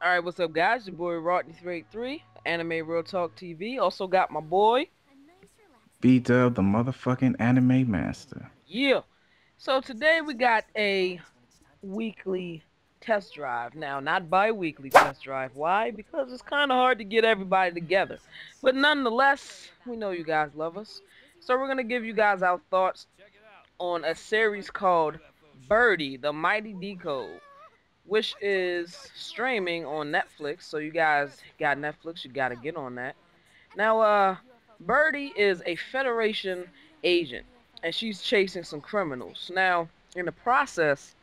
Alright, what's up, guys? Your boy Rodney383, Anime Real Talk TV. Also got my boy. Bdub, the motherfucking anime master. Yeah. So today we got a weekly test drive. Now, not bi-weekly test drive. Why? Because it's kind of hard to get everybody together. But nonetheless, we know you guys love us. So we're going to give you guys our thoughts on a series called Birdy, the Mighty Decode, which is streaming on Netflix. So you guys got Netflix, you got to get on that. Now, Birdy is a Federation agent, and she's chasing some criminals. Now, in the process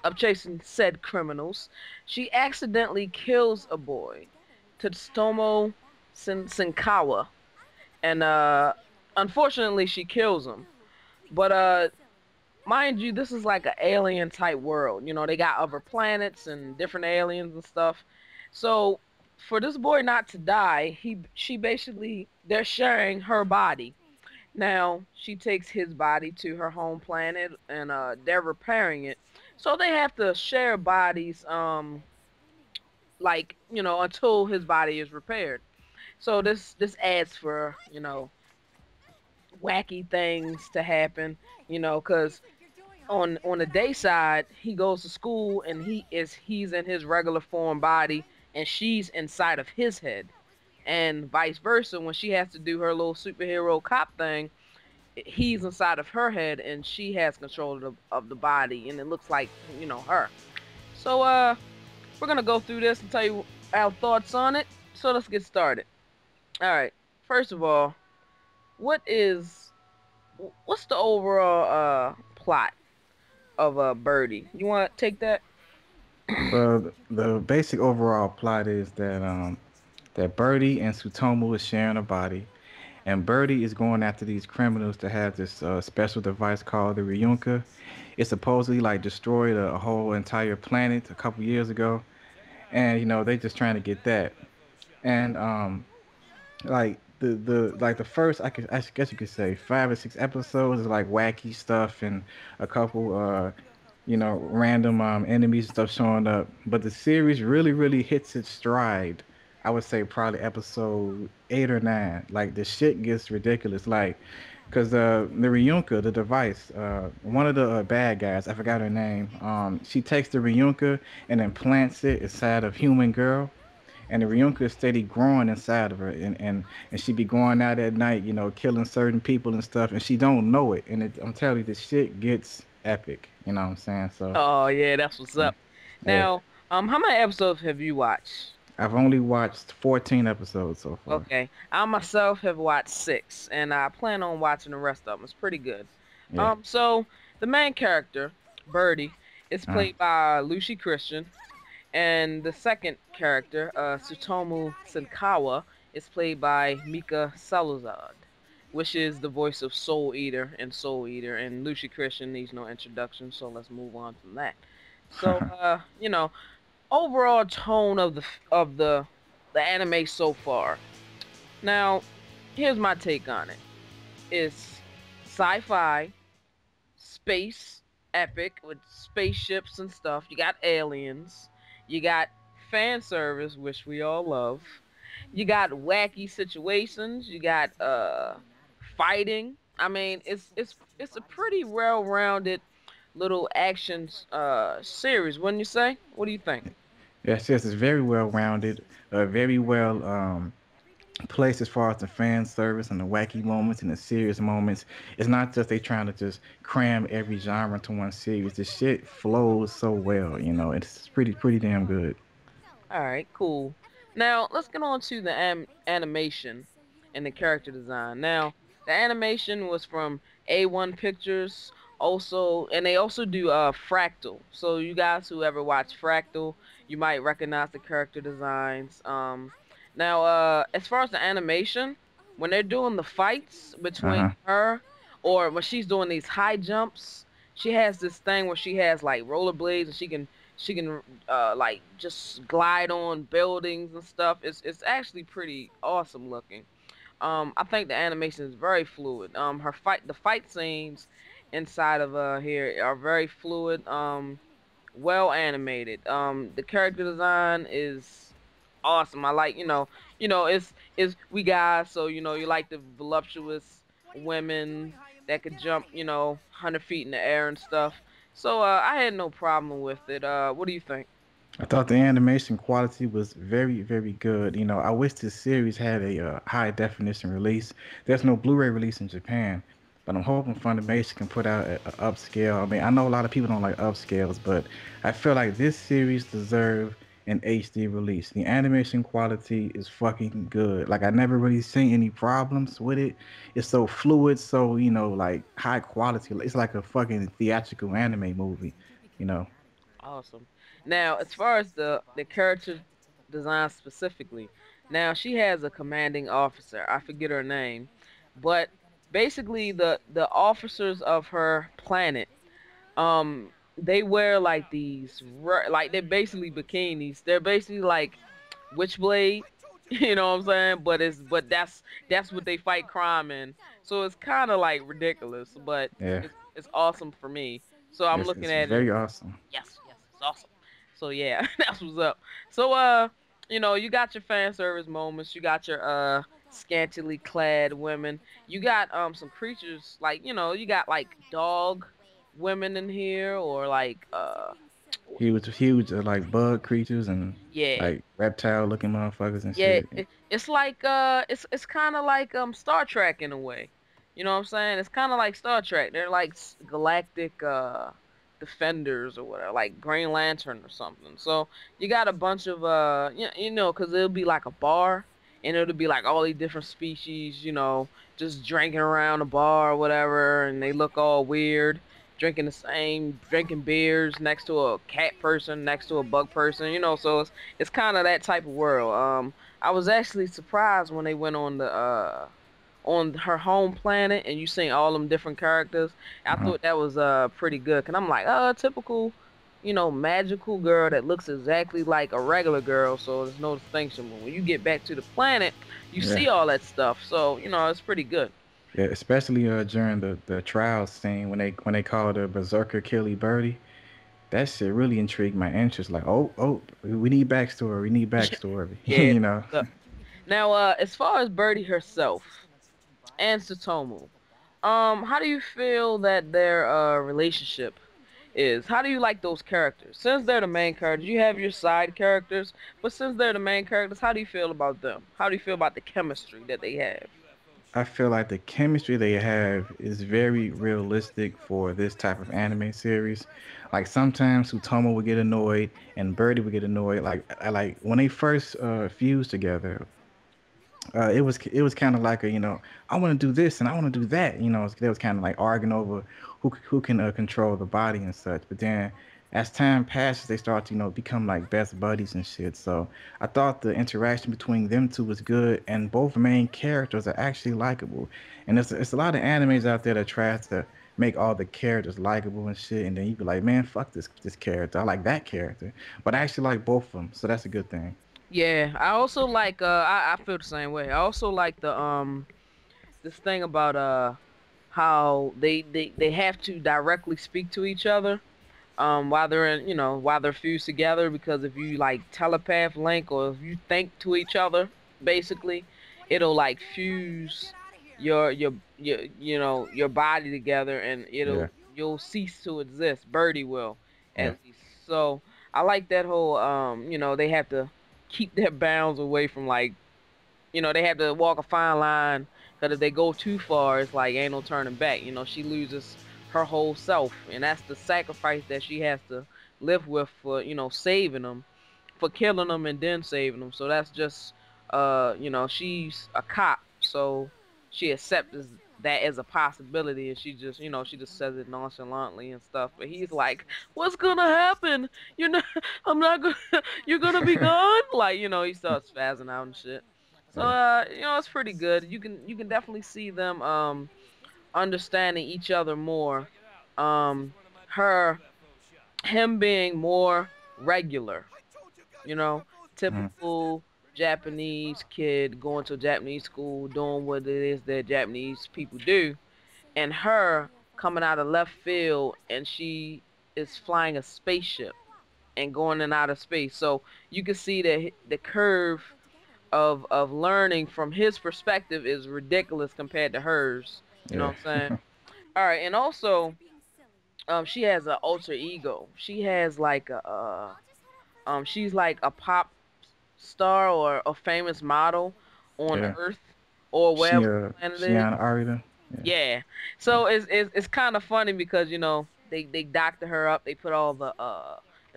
of chasing said criminals, she accidentally kills a boy, Tsutomu Senkawa, and unfortunately, she kills him. But mind you, this is like an alien type world. You know, they got other planets and different aliens and stuff. So for this boy not to die, she basically they're sharing her body. Now she takes his body to her home planet and they're repairing it. So they have to share bodies like, until his body is repaired. So this adds for, wacky things to happen, cuz on the day side, he goes to school and he's in his regular form body and she's inside of his head. And vice versa, when she has to do her little superhero cop thing, he's inside of her head and she has control of the body and it looks like, her. So we're gonna go through this and tell you our thoughts on it. So let's get started. Alright. First of all, what is what's the overall plot of Birdy? You want to take that? Well, the basic overall plot is that Birdie and Sutomu is sharing a body, and Birdie is going after these criminals to have this special device called the Ryunka. It supposedly like destroyed a whole entire planet a couple years ago, and they just trying to get that. And like the first I guess you could say 5 or 6 episodes is like wacky stuff and a couple random enemies and stuff showing up, but the series really hits its stride. I would say probably episode 8 or 9. Like the shit gets ridiculous, like because the Ryunka, the device, one of the bad guys, I forgot her name, she takes the Ryunka and implants it inside of human girl, and the Ryunka is steady growing inside of her, and she be going out at night, killing certain people and stuff, and she don't know it. And I'm telling you, this shit gets epic. You know what I'm saying? So Oh yeah, that's what's yeah, up. yeah. Now, how many episodes have you watched? I've only watched 14 episodes so far. Okay, I myself have watched six, and I plan on watching the rest of them. It's pretty good. Yeah. So the main character, Birdie, is Uh, played by Lucy Christian, and the second character, Tsutomu Senkawa, is played by Mika Salazar, which is the voice of Soul Eater and Soul Eater. And Lucy Christian needs no introduction, so let's move on from that. So, overall tone of the anime so far. Now, here's my take on it. It's sci-fi, space, epic with spaceships and stuff. You got aliens. You got fan service, which we all love. You got wacky situations. You got fighting. I mean, it's a pretty well-rounded little action series, wouldn't you say? What do you think? yes, it's very well rounded, very well placed as far as the fan service and the wacky moments and the serious moments. It's not just they trying to just cram every genre into one series. The shit flows so well. It's pretty damn good. All right, cool. Now let's get on to the animation and the character design. Now, the animation was from A1 Pictures, also, and they also do Fractal. So you guys who ever watch Fractal, you might recognize the character designs. Now, as far as the animation, when they're doing the fights Uh between huh. her, or when she's doing these high jumps, she has this thing where she has like rollerblades and she can like just glide on buildings and stuff. It's actually pretty awesome looking. I think the animation is very fluid. The fight scenes inside of here are very fluid. well animated. The character design is awesome. I like, it's we guys, so you like the voluptuous women that could jump, 100 feet in the air and stuff. So I had no problem with it. What do you think? I thought the animation quality was very, very good. I wish this series had a high definition release. There's no Blu-ray release in Japan, but I'm hoping Funimation can put out a upscale. I mean, I know a lot of people don't like upscales, but I feel like this series deserves an HD release. The animation quality is fucking good. Like I never really seen any problems with it. It's so fluid, so like high quality. It's like a fucking theatrical anime movie. You know. Awesome. Now, as far as the character design specifically, now she has a commanding officer. I forget her name, but basically the officers of her planet, they wear like these like they're basically bikinis. They're basically like Witchblade, you know what I'm saying? But that's what they fight crime in. So it's kind of like ridiculous, but Yeah. it's awesome for me. So I'm looking It's at it. very awesome. Yes, yes, it's awesome. So yeah, that's what's up. So you got your fan service moments, you got your scantily clad women, you got some creatures like you got like dog women in here or like Huge, huge, like bug creatures and yeah. like reptile looking motherfuckers and Yeah, shit. it's like it's kind of like Star Trek in a way. You know what I'm saying? It's kind of like Star Trek. They're like galactic defenders or whatever, like Green Lantern or something. So you got a bunch of cuz it'll be like a bar and it'll be like all these different species, just drinking around a bar or whatever and they look all weird. Drinking beers next to a cat person, next to a bug person, so it's kind of that type of world. I was actually surprised when they went on her home planet and you seen all them different characters. I Uh-huh. thought that was pretty good. Cause I'm like, typical, magical girl that looks exactly like a regular girl, so there's no distinction. But when you get back to the planet, you Yeah, see all that stuff. So, it's pretty good. yeah. Especially during the trial scene when they called her Berserker Killy Birdie. That shit really intrigued my interest. Like, oh, we need backstory. We need backstory. Yeah. you know. Now, as far as Birdie herself and Satomu, how do you feel that their relationship is? How do you like those characters? Since they're the main characters, you have your side characters, but since they're the main characters, how do you feel about them? How do you feel about the chemistry that they have? I feel like the chemistry they have is very realistic for this type of anime series. Like sometimes Sutomo would get annoyed and Birdie would get annoyed. Like when they first fused together, it was kind of like I want to do this and I want to do that. They was kind of like arguing over who can control the body and such. But then as time passes, they start to become like best buddies and shit. So I thought the interaction between them two was good, and both main characters are actually likable. And it's a lot of animes out there that tries to make all the characters likable and shit, and then you be like, man, fuck this character. I like that character, but I actually like both of them, so that's a good thing. Yeah, I also like I feel the same way. I also like the this thing about how they have to directly speak to each other while they're while they're fused together, because if you like telepath link or if you think to each other, basically it'll like fuse your body together and Yeah, you'll cease to exist. Birdie will, yeah. at least. So I like that whole they have to keep their bounds away from like they have to walk a fine line, because if they go too far, it's like ain't no turning back. She loses her whole self, and that's the sacrifice that she has to live with for saving them, for killing them and then saving them. So that's just she's a cop, so she accepts that as a possibility, and she just says it nonchalantly and stuff. But he's like, "What's gonna happen? You're not. I'm not gonna. You're gonna be gone." Like he starts spazzing out and shit. So Yeah. it's pretty good. You can definitely see them understanding each other more. Her him being more regular, you know, Mhm. typical Japanese kid going to a Japanese school, doing what it is that Japanese people do, and her coming out of left field and she is flying a spaceship. and going in outer space. So you can see that the curve of learning from his perspective is ridiculous compared to hers. You know Yeah. what I'm saying? All right, and also she has an alter ego. She has like a she's like a pop star or a famous model on Yeah. Earth or She wherever the planet is. Shiana Arita. Yeah. Yeah. Yeah. So it's kind of funny because they doctor her up. They put all the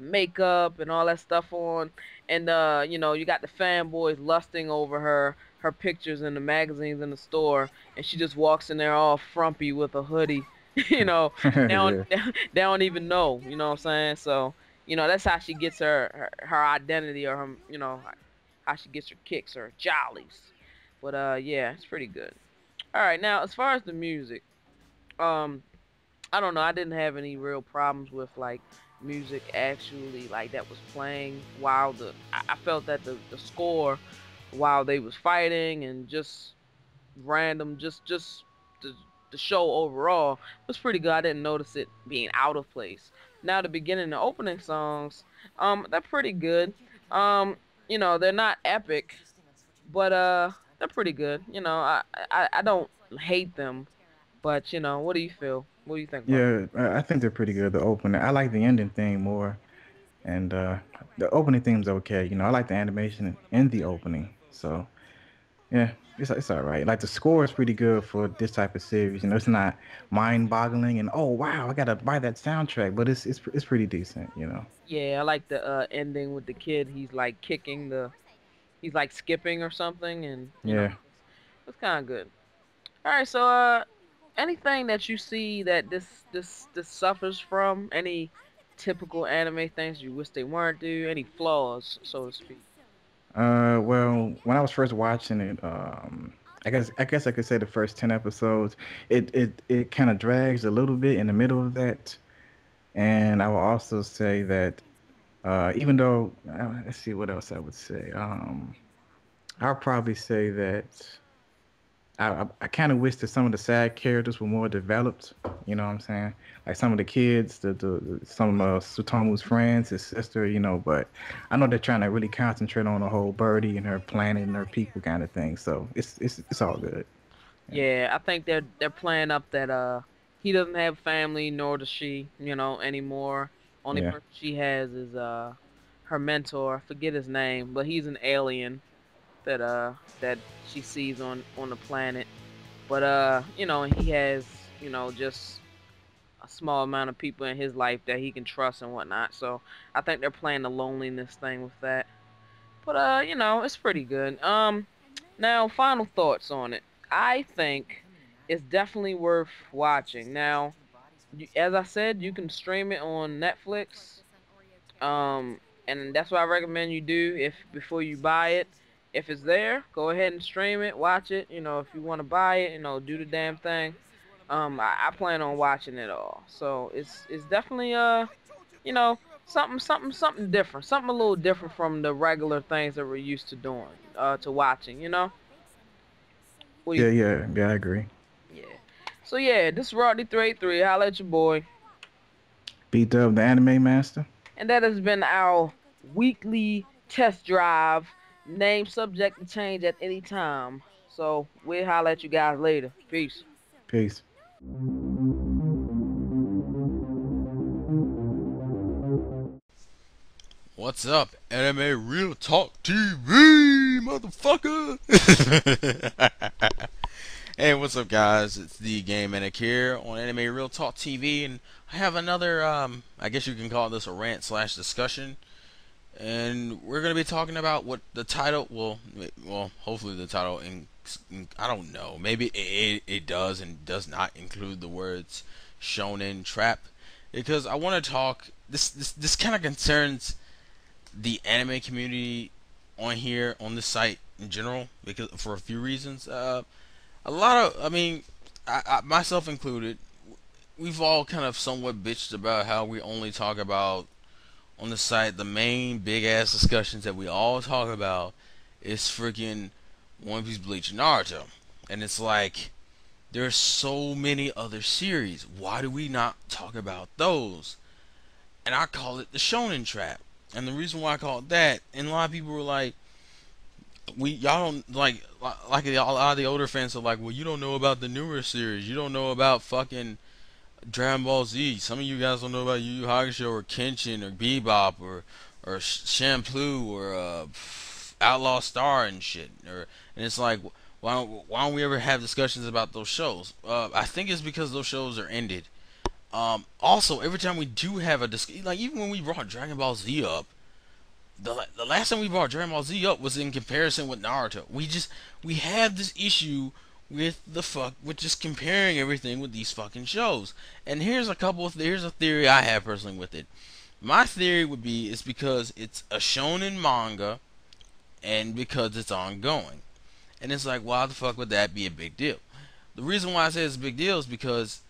makeup and all that stuff on, and you got the fanboys lusting over her pictures in the magazines in the store, and she just walks in there all frumpy with a hoodie. you know, they don't Yeah. they don't even know. You know what I'm saying? So that's how she gets her identity or her how she gets her kicks or jollies. But yeah, it's pretty good. All right, now as far as the music, um, I don't know. I didn't have any real problems with like music actually like that was playing while I felt that the score while they was fighting and just random just the the show overall was pretty good. I didn't notice it being out of place. Now the beginning, the opening songs, they're pretty good. Um, they're not epic, but they're pretty good. I don't hate them, but what do you feel? What do you think about Yeah, I think they're pretty good. The opening, I like the ending theme more, and the opening theme's okay. I like the animation in the opening, so yeah, it's all right. Like the score is pretty good for this type of series. It's not mind-boggling and oh wow, I gotta buy that soundtrack, but it's pretty decent. it? Yeah, I like the ending with the kid. He's like he's like skipping or something, and Yeah. it's kind of good. All right, so anything that you see that this suffers from, any typical anime things you wish they weren't do, any flaws, so to speak. Well, when I was first watching it, I guess I could say the first 10 episodes, it kind of drags a little bit in the middle of that, and I will also say that even though let's see what else I would say. I'll probably say that I kind of wish that some of the side characters were more developed. You know what I'm saying? Like some of the kids, some of Sutomu's friends, his sister. But I know they're trying to really concentrate on the whole Birdie and her planet and her people kind of thing. So it's all good. Yeah. Yeah, I think they're playing up that he doesn't have family nor does she, anymore. Only Yeah. person she has is her mentor. I forget his name, but he's an alien that she sees on the planet. But and he has, just a small amount of people in his life that he can trust and whatnot. So I think they're playing the loneliness thing with that. But it's pretty good. Now final thoughts on it. I think it's definitely worth watching. Now, as I said, you can stream it on Netflix. Um, and that's what I recommend you do if before you buy it. If it's there, go ahead and stream it, watch it. If you want to buy it, do the damn thing. I plan on watching it all. So it's definitely something different, something a little different from the regular things that we're used to doing, to watching. What do you Yeah. think? Yeah. Yeah. I agree. Yeah. So yeah, this is Rodney 383. Holla at your boy. Bdub the Anime Master. And that has been our weekly test drive. Name subject to change at any time. So we'll holla at you guys later. Peace. Peace. What's up, Anime Real Talk TV, motherfucker? Hey, what's up, guys? It's the TheGameManic here on Anime Real Talk TV, and I have another, I guess you can call this a rant slash discussion, and we're gonna be talking about what the title, hopefully the title, I don't know, maybe it does and does not include the words Shonen Trap, because I want to talk. This kind of concerns the anime community on here on this site in general because for a few reasons. A lot of, I mean, I myself included, we've all kind of somewhat bitched about how we only talk about on the site the main big ass discussions that we all talk about is freaking One Piece, Bleach, and Naruto, and it's like there's so many other series. Why do we not talk about those? And I call it the Shonen Trap. And the reason why I call it that, and a lot of people were like, y'all don't like a lot of the older fans are like, well, you don't know about the newer series, you don't know about fucking Dragon Ball Z. Some of you guys don't know about Yu Yu Hakusho or Kenshin or Bebop or Shampoo or Outlaw Star and shit. And it's like, why don't we ever have discussions about those shows? I think it's because those shows are ended. Also, every time we do have a discussion, like even when we brought Dragon Ball Z up, the last time we brought Dragon Ball Z up was in comparison with Naruto. We have this issue with with just comparing everything with these fucking shows. And here's a theory I have personally with it. My theory would be it's because it's a shonen manga and because it's ongoing. And it's like, why the fuck would that be a big deal? The reason why I say it's a big deal is because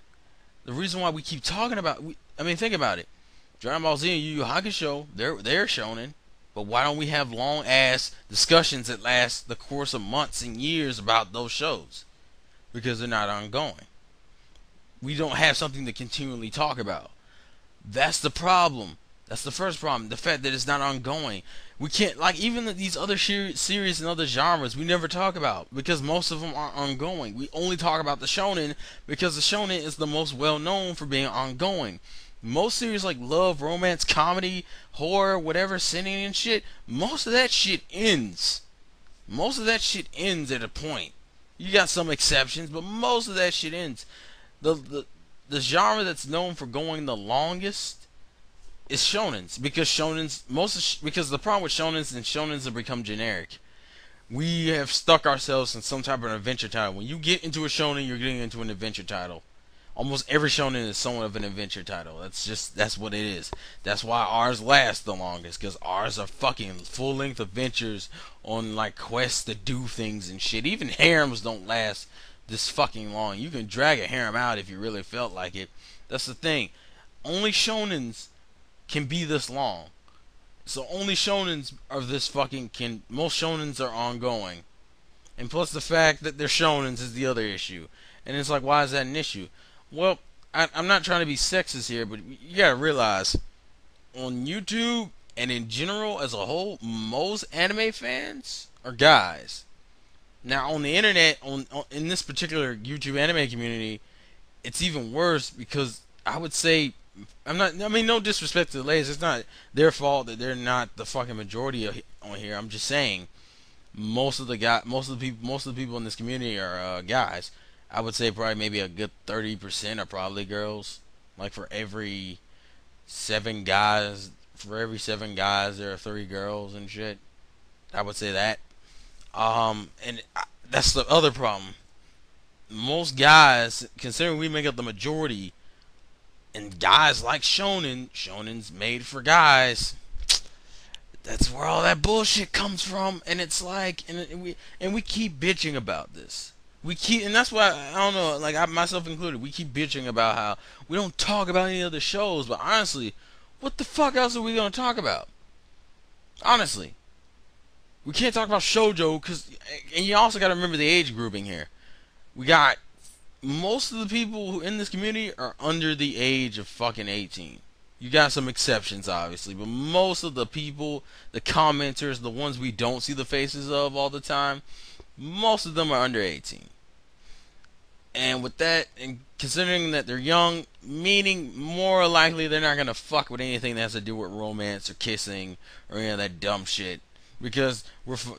the reason why we keep talking about, I mean, think about it. Dragon Ball Z and Yu Yu Hakusho, they're shonen, but why don't we have long ass discussions that last the course of months and years about those shows? Because they're not ongoing. We don't have something to continually talk about. That's the problem. That's the first problem. The fact that it's not ongoing. We can't, like, even these other series and other genres we never talk about because most of them aren't ongoing. We only talk about the shonen because the shonen is the most well known for being ongoing. Most series like love, romance, comedy, horror, whatever, sinning and shit, most of that shit ends. Most of that shit ends at a point. You got some exceptions, but most of that shit ends. The genre that's known for going the longest is shonens because the problem with shonens have become generic. We have stuck ourselves in some type of adventure title. When you get into a shonen, you're getting into an adventure title. Almost every shonen is somewhat of an adventure title. That's what it is. That's why ours last the longest, because ours are fucking full length adventures on like quests to do things and shit. Even harems don't last this fucking long. You can drag a harem out if you really felt like it. That's the thing. Only shonens can be this long. So only shonens are this fucking most shonens are ongoing. And plus the fact that they're shonens is the other issue. And it's like, why is that an issue? Well, I'm not trying to be sexist here, but you gotta realize, on YouTube and in general as a whole, most anime fans are guys. Now on the internet, in this particular YouTube anime community, it's even worse because I would say, I mean, no disrespect to the ladies, it's not their fault that they're not the fucking majority on here. I'm just saying, most of the people in this community are guys. I would say probably maybe a good 30% are probably girls. Like for every 7 guys, there are 3 girls and shit. I would say that. And that's the other problem. Most guys, considering we make up the majority, and guys like shonen's made for guys. That's where all that bullshit comes from, and it's like, and we keep bitching about this. And that's why, I don't know, like I myself included, we keep bitching about how we don't talk about any other shows, but honestly, what the fuck else are we gonna talk about? Honestly. We can't talk about shoujo, and you also gotta remember the age grouping here. We got, most of the people who in this community are under the age of fucking 18. You got some exceptions, obviously, but most of the people, the commenters, the ones we don't see the faces of all the time, most of them are under 18. And with that, and considering that they're young, meaning more likely they're not gonna fuck with anything that has to do with romance or kissing or any of that dumb shit, because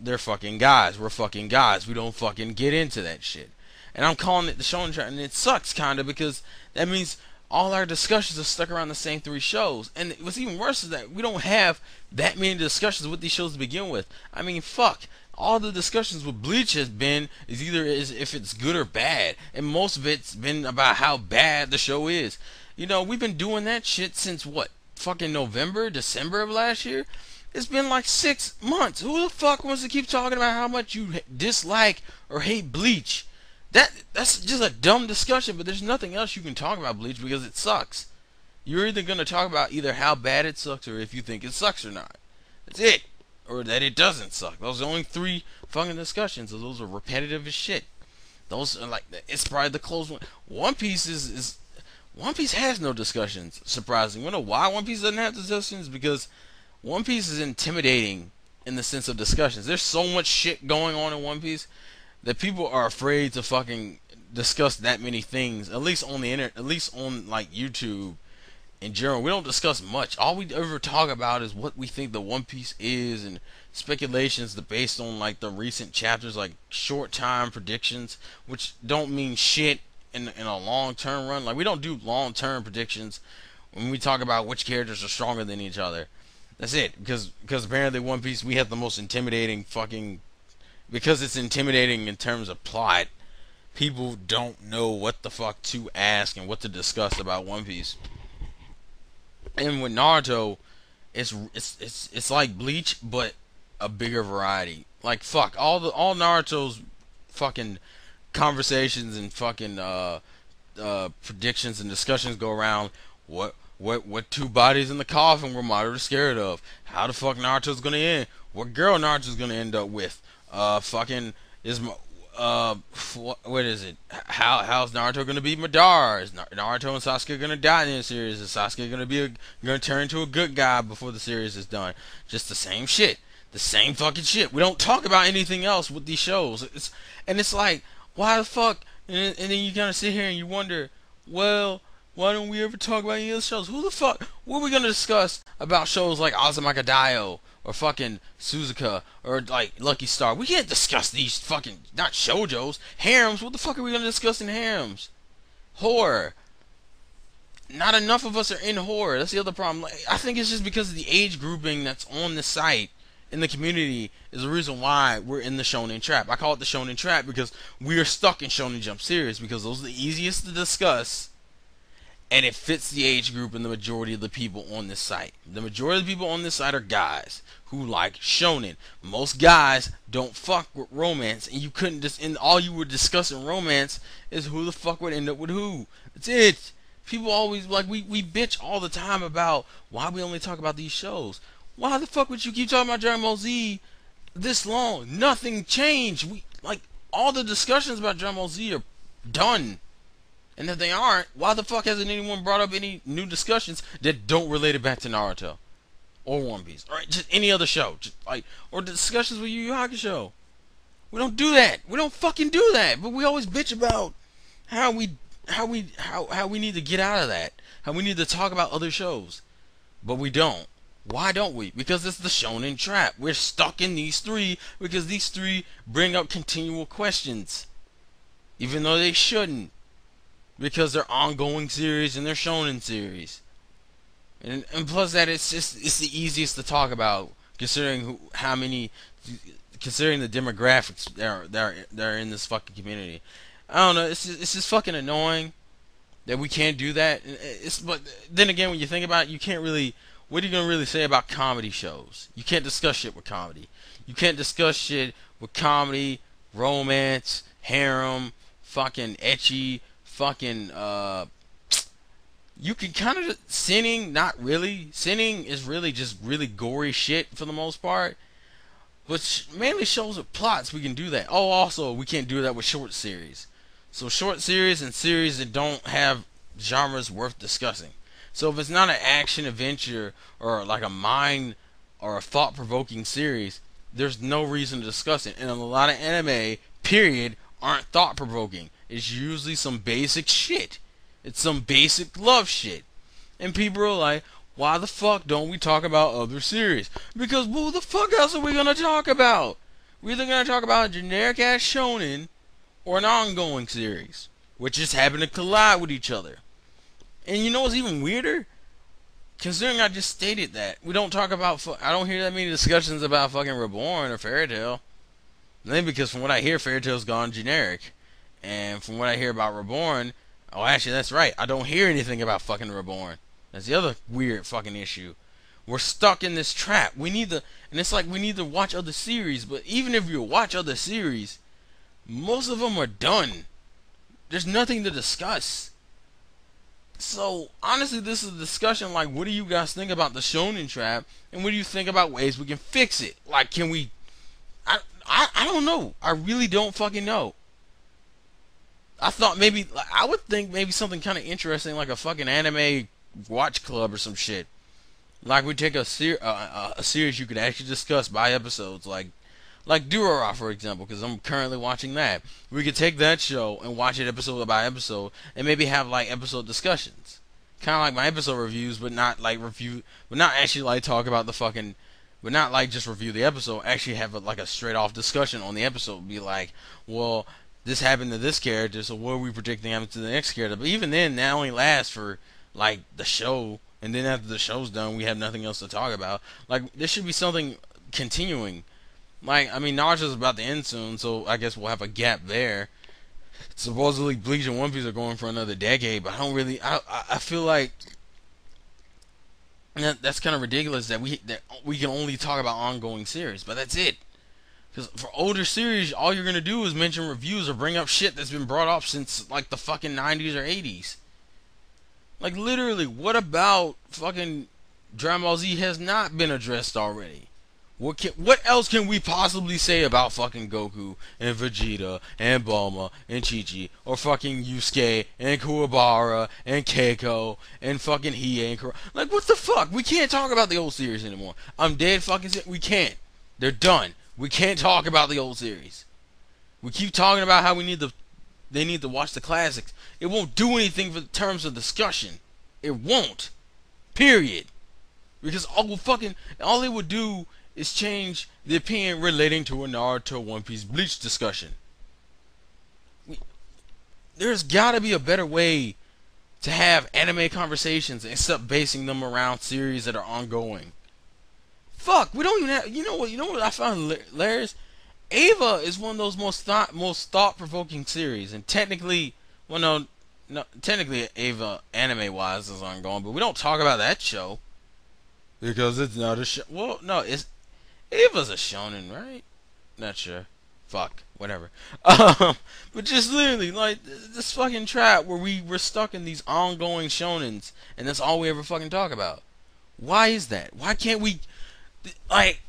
they're fucking guys. We're fucking guys. We don't fucking get into that shit. And I'm calling it the shonen trend, and it sucks kinda because that means all our discussions are stuck around the same 3 shows. And what's even worse is that we don't have that many discussions with these shows to begin with. I mean, fuck. All the discussions with Bleach has been is either if it's good or bad, and most of it's been about how bad the show is. You know, we've been doing that shit since what? Fucking November, December of last year? It's been like 6 months. Who the fuck wants to keep talking about how much you dislike or hate Bleach? That's just a dumb discussion, but there's nothing else you can talk about Bleach because it sucks. You're either going to talk about either how bad it sucks or if you think it sucks or not. That's it. Or that it doesn't suck. Those are the only 3 fucking discussions. Those are repetitive as shit. Those are like, it's probably the close one. One Piece One Piece has no discussions, surprisingly. You know why One Piece doesn't have discussions? Because One Piece is intimidating in the sense of discussions. There's so much shit going on in One Piece that people are afraid to fucking discuss that many things. At least on the internet, at least on like YouTube in general, we don't discuss much. All we ever talk about is what we think the One Piece is and speculations based on like the recent chapters, like short time predictions, which don't mean shit in a long term run. Like we don't do long term predictions when we talk about which characters are stronger than each other. That's it. Because apparently One Piece, we have the most intimidating fucking, because it's intimidating in terms of plot. People don't know what the fuck to ask and what to discuss about One Piece. And with Naruto, it's like Bleach, but a bigger variety. Like fuck, all Naruto's fucking conversations and fucking predictions and discussions go around what two bodies in the coffin were Madara scared of? How the fuck Naruto's gonna end? What girl Naruto's gonna end up with? Fucking is what is it? How's Naruto gonna beat Madara? Is Naruto and Sasuke gonna die in the series? Is Sasuke gonna turn into a good guy before the series is done? Just the same shit, the same fucking shit. We don't talk about anything else with these shows. It's like, why the fuck? And then you kind of sit here and you wonder, well, why don't we ever talk about any other shows? Who the fuck? What are we gonna discuss about shows like Azumaka Daioh or fucking Suzuka or like Lucky Star? We can't discuss these fucking, not shoujos, harems. What the fuck are we gonna discuss in harems? Horror. Not enough of us are in horror. That's the other problem. Like, I think it's just because of the age grouping that's on the site in the community is the reason why we're in the Shonen trap. I call it the Shonen trap because we are stuck in Shonen Jump series because those are the easiest to discuss. And it fits the age group and the majority of the people on this site. The majority of the people on this site are guys who like shonen. Most guys don't fuck with romance, and you couldn't just, and all you were discussing romance is who the fuck would end up with who. That's it. People always like we bitch all the time about why we only talk about these shows. Why the fuck would you keep talking about Dragon Ball Z this long? Nothing changed. We like all the discussions about Dragon Ball Z are done. And if they aren't, why the fuck hasn't anyone brought up any new discussions that don't relate it back to Naruto or One Piece, or just any other show, just like, or the discussions with Yu Yu Hakusho? We don't do that. We don't fucking do that. But we always bitch about how we need to get out of that. How we need to talk about other shows, but we don't. Why don't we? Because it's the shonen trap. We're stuck in these three because these three bring up continual questions, even though they shouldn't. Because they're ongoing series and they're shonen series, and plus that it's the easiest to talk about considering considering the demographics that are in this fucking community. I don't know. It's just fucking annoying that we can't do that. But then again, when you think about it, you can't really. What are you gonna really say about comedy shows? You can't discuss shit with comedy. You can't discuss shit with comedy, romance, harem, fucking ecchi. Fucking you can kind of sinning, not really. Sinning is really just really gory shit for the most part, but mainly shows with plots we can do that. Oh, also we can't do that with short series. So short series and series that don't have genres worth discussing. So if it's not an action adventure or like a mind or a thought-provoking series, there's no reason to discuss it. And a lot of anime, period, aren't thought-provoking. It's usually some basic shit. It's some basic love shit. And people are like, why the fuck don't we talk about other series? Because who the fuck else are we going to talk about? We're either going to talk about a generic ass shonen or an ongoing series, which just happen to collide with each other. And you know what's even weirder? Considering I just stated that, we don't talk about, I don't hear that many discussions about fucking Reborn or Fairy Tail. Maybe because from what I hear, Fairy Tail's gone generic. And from what I hear about Reborn, oh, actually, that's right. I don't hear anything about fucking Reborn. That's the other weird fucking issue. We're stuck in this trap. We need to, and it's like we need to watch other series. But even if you watch other series, most of them are done. There's nothing to discuss. So, honestly, this is a discussion like, what do you guys think about the shonen trap? And what do you think about ways we can fix it? Like, can we, I don't know. I really don't fucking know. I thought maybe, I would think maybe something kind of interesting like a fucking anime watch club or some shit. Like we take a series you could actually discuss by episodes, like Durara, for example, because I'm currently watching that. We could take that show and watch it episode by episode, and maybe have like episode discussions, kind of like my episode reviews, but not like review, but not actually like talk about the fucking, but not like just review the episode. Actually have like a straight off discussion on the episode. Be like, well, this happened to this character, so what are we predicting happens to the next character? But even then, that only lasts for like the show, and then after the show's done, we have nothing else to talk about. Like there should be something continuing. Like, I mean, Naruto's about to end soon, so I guess we'll have a gap there. Supposedly, Bleach and One Piece are going for another decade, but I don't really. I feel like that's kind of ridiculous that we can only talk about ongoing series, but that's it. Because for older series, all you're gonna do is mention reviews or bring up shit that's been brought up since like the fucking 90s or 80s. Like literally, what about fucking Dragon Ball Z has not been addressed already? What else can we possibly say about fucking Goku and Vegeta and Bulma and Chi-Chi or fucking Yusuke and Kuwabara and Keiko and fucking Hiei and like what the fuck? We can't talk about the old series anymore. I'm dead fucking sick. We can't. They're done. We can't talk about the old series. We keep talking about how they need to watch the classics. It won't do anything for the terms of discussion. It won't. Period. Because all it would do is change the opinion relating to a Naruto, One Piece, Bleach discussion. There's gotta be a better way to have anime conversations except basing them around series that are ongoing. Fuck, we don't even have. You know what I found hilarious? Ava is one of those most thought provoking series, and technically, well, no, technically Ava anime wise is ongoing, but we don't talk about that show because it's not a show. Well, no, Ava's a shonen, right? Not sure. Fuck, whatever. But just literally like this fucking trap where we're stuck in these ongoing shonens, and that's all we ever fucking talk about. Why is that? Why can't we like?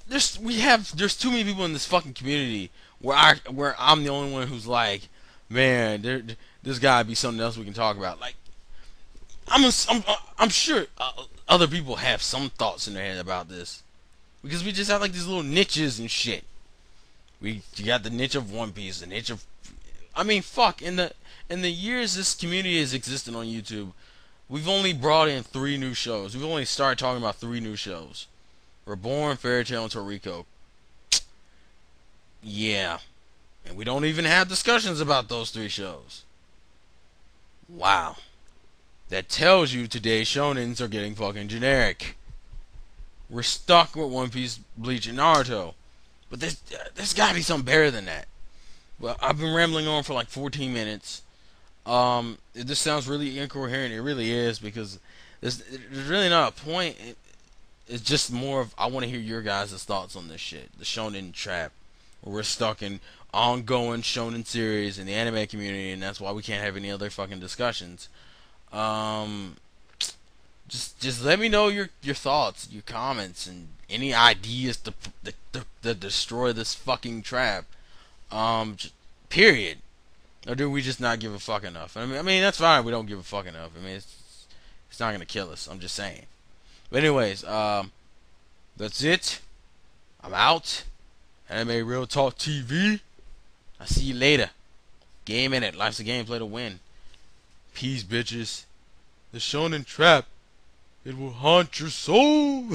There's too many people in this fucking community where I'm the only one who's like, man, there's gotta be something else we can talk about. Like, I'm sure other people have some thoughts in their head about this because we just have like these little niches and shit. You got the niche of One Piece, the niche of, I mean, fuck. In the years this community has existed on YouTube, we've only brought in 3 new shows. We've only started talking about 3 new shows. Reborn, Fairy Tail, and Toriko. Yeah. And we don't even have discussions about those 3 shows. Wow. That tells you today's shonens are getting fucking generic. We're stuck with One Piece, Bleach, and Naruto. But there's gotta be something better than that. Well, I've been rambling on for like 14 minutes. This sounds really incoherent. It really is because there's really not a point. It's just more of I want to hear your guys' thoughts on this shit. The shonen trap, where we're stuck in ongoing shonen series in the anime community, and that's why we can't have any other fucking discussions. Just let me know your thoughts, your comments, and any ideas to destroy this fucking trap. Period. Or do we just not give a fuck enough? I mean that's fine. We don't give a fuck enough. I mean it's not gonna kill us. I'm just saying. But anyways, that's it. I'm out. Anime Real Talk TV. I'll see you later. Game in it. Life's a game. Play to win. Peace, bitches. The Shonen Trap. It will haunt your soul.